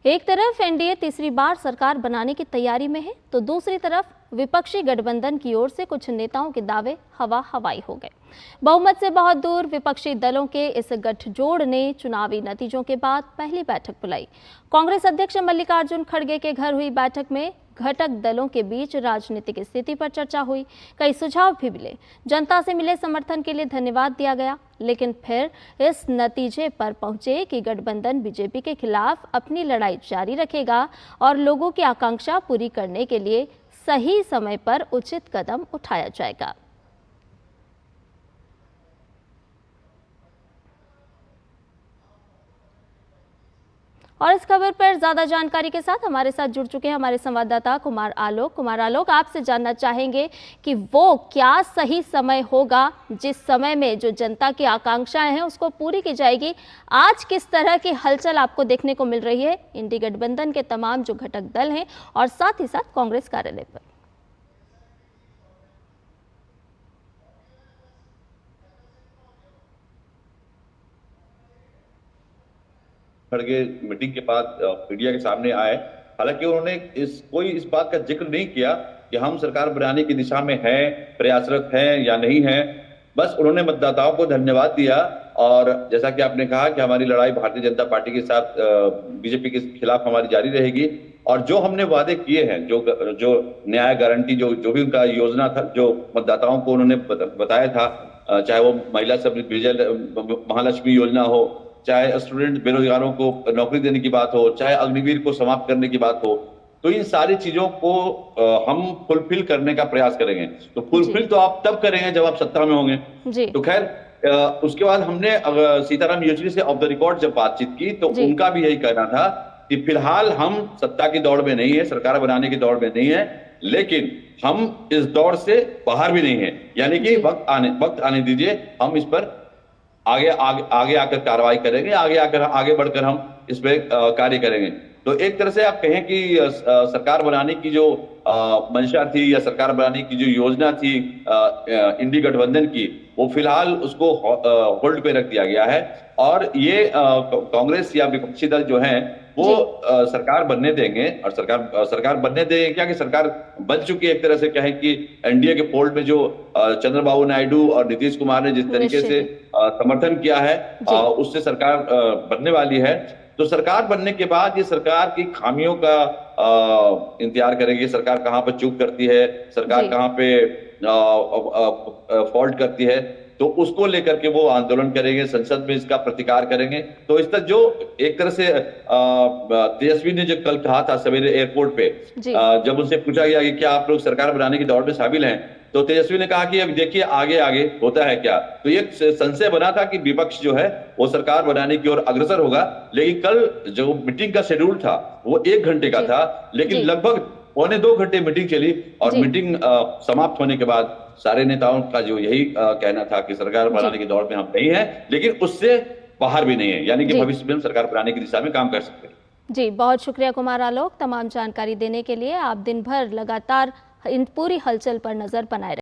एक तरफ एनडीए तीसरी बार सरकार बनाने की तैयारी में है, तो दूसरी तरफ विपक्षी गठबंधन की ओर से कुछ नेताओं के दावे हवा हवाई हो गए। बहुमत से बहुत दूर विपक्षी दलों के इस गठजोड़ ने चुनावी नतीजों के बाद पहली बैठक बुलाई। कांग्रेस अध्यक्ष मल्लिकार्जुन खड़गे के घर हुई बैठक में घटक दलों के बीच राजनीतिक स्थिति पर चर्चा हुई। कई सुझाव भी मिले। जनता से मिले समर्थन के लिए धन्यवाद दिया गया, लेकिन फिर इस नतीजे पर पहुंचे कि गठबंधन बीजेपी के खिलाफ अपनी लड़ाई जारी रखेगा और लोगों की आकांक्षा पूरी करने के लिए सही समय पर उचित कदम उठाया जाएगा। और इस खबर पर ज्यादा जानकारी के साथ हमारे साथ जुड़ चुके हैं हमारे संवाददाता कुमार आलोक, आपसे जानना चाहेंगे कि वो क्या सही समय होगा जिस समय में जो जनता की आकांक्षाएं हैं उसको पूरी की जाएगी। आज किस तरह की हलचल आपको देखने को मिल रही है इंडी गठबंधन के तमाम जो घटक दल हैं और साथ ही साथ कांग्रेस कार्यालय पर? खड़गे मीटिंग के बाद मीडिया के सामने आए। हालांकि उन्होंने इस बात का जिक्र नहीं किया कि हम सरकार बनाने की दिशा में हैं, प्रयासरत हैं या नहीं हैं। बस उन्होंने मतदाताओं को धन्यवाद दिया और जैसा कि आपने कहा कि हमारी लड़ाई भारतीय जनता पार्टी के साथ बीजेपी के खिलाफ हमारी जारी रहेगी और जो हमने वादे किए हैं, जो न्याय गारंटी, जो भी उनका योजना था, जो मतदाताओं को उन्होंने बताया था, चाहे वो महिला सब महालक्ष्मी योजना हो, चाहे स्टूडेंट बेरोजगारों को नौकरी देने की बात हो, चाहे अग्निवीर को समाप्त करने की बात हो, तो इन सारी चीजों को हम फुलफिल करने का प्रयास करेंगे। तो फुलफिल तो आप तब करेंगे जब आप सत्ता में होंगे। तो खैर उसके बाद हमने सीताराम येचुरी से ऑफ द रिकॉर्ड जब बातचीत की तो उनका भी यही कहना था कि फिलहाल हम सत्ता की दौड़ में नहीं है, सरकार बनाने की दौड़ में नहीं है, लेकिन हम इस दौड़ से बाहर भी नहीं है। यानी कि वक्त आने दीजिए, हम इस पर आगे आकर कार्रवाई करेंगे, आगे बढ़कर हम इस पे कार्य करेंगे। तो एक तरह से आप कहें कि सरकार बनाने की जो मंशा थी या सरकार बनाने की जो योजना थी इंडी गठबंधन की, वो फिलहाल उसको होल्ड पे रख दिया गया है और ये कांग्रेस या विपक्षी दल जो हैं वो सरकार बनने देंगे। और सरकार बनने देंगे क्या कि सरकार बन चुकी है। एक तरह से कहें कि एनडीए के फोल्ड में जो चंद्रबाबू नायडू और नीतीश कुमार ने जिस तरीके से समर्थन किया है उससे सरकार बनने वाली है। तो सरकार बनने के बाद ये सरकार की खामियों का इंतजार करेगी। सरकार कहां पर चूक करती है, सरकार कहां पे फॉल्ट करती है, तो उसको लेकर के वो आंदोलन करेंगे, संसद में इसका प्रतिकार करेंगे। तो इस तरह जो एक तरह से तेजस्वी ने जो कल कहा था सवेरे एयरपोर्ट पे, जब उनसे पूछा गया कि क्या आप लोग सरकार बनाने की दौड़ में शामिल हैं, तो तेजस्वी ने कहा कि अब देखिए आगे आगे होता है क्या। तो एक संशय बना था कि विपक्ष जो है वो सरकार बनाने की ओर अग्रसर होगा, लेकिन कल जो मीटिंग का शेड्यूल था वो 1 घंटे का था, लेकिन लगभग 1.25 घंटे मीटिंग चली और मीटिंग समाप्त होने के बाद सारे नेताओं का जो यही कहना था कि सरकार बनाने की दौड़ में हम नहीं है, लेकिन उससे बाहर भी नहीं है, यानी कि भविष्य में हम सरकार बनाने की दिशा में काम कर सकते हैं। जी, बहुत शुक्रिया कुमार आलोक तमाम जानकारी देने के लिए। आप दिन भर लगातार इन पूरी हलचल पर नजर बनाए रहे।